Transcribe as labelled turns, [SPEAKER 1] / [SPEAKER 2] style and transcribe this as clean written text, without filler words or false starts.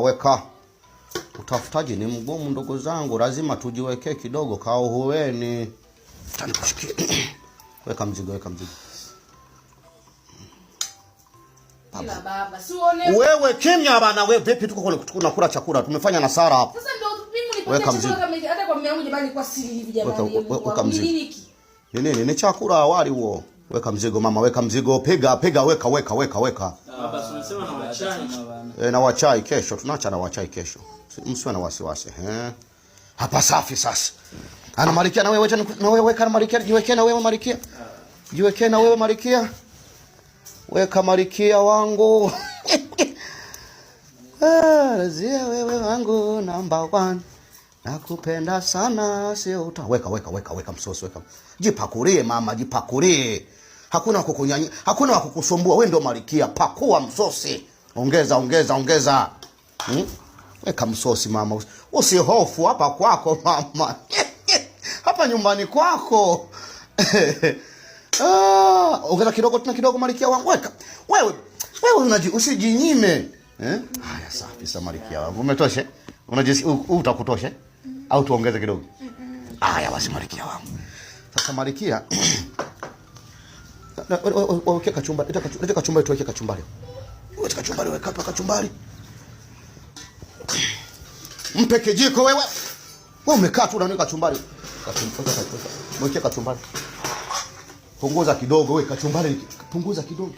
[SPEAKER 1] Weka. Utafutaji ni mgumu ndugu zangu, lazima tujiwekee kidogo kao hueni. Tanikushikia. Weka mzigo.
[SPEAKER 2] Kila baba, si uone.
[SPEAKER 1] Wewe kimya bana, wewe vipi tuko tunakula chakula? Tumefanya nasara hapa.
[SPEAKER 2] Sasa ndio mimi nipate chakula kama hata kwa mume wangu jamani kwa siri hivi jamani.
[SPEAKER 1] Weka mzigo. Ni chakula awali huo. Weka mzigo mama, weka mzigo, piga, weka.
[SPEAKER 3] Baba, tunasema na wachai.
[SPEAKER 1] Na wachai kesho, tunaacha na wachai kesho. Msiwe na wasiwasi, Hapa safi sasa. Ana Marikia na wewe weka na Marikia, jiwekee na wewe Marikia. Jiwekee na wewe Marikia. Weka Marikia wangu. Razia wewe wangu number 1. Nakupenda sana sio uta. Weka msosi, weka. Jipakulie mama, jipakulie. Hakuna kukunyanya, hakuna wa kukusumbua. Wewe ndio Marikia, pakua msosi. Ongeza. Weka msosi mama. Usihofu hapa kwako mama. Hapa nyumbani kwako. Ongeza kidogo Marikia wangu. Weka. Wewe usijinyime. Haya safi sana Marikia wangu. Umetosha? Unajisi utakutosha? Au tuongeze kidogo? Haya basi Marikia wangu. Sasa Marikia weka kachumbari. Leta kachumbari tuweke kachumbari. Weka kachumbari, weka kachumbari. Mpe kijiko wewe. Wewe umekaa tu unaweka kachumbari. Mweke kachumbari. Punguza kidogo wewe kachumbari. Punguza kidogo.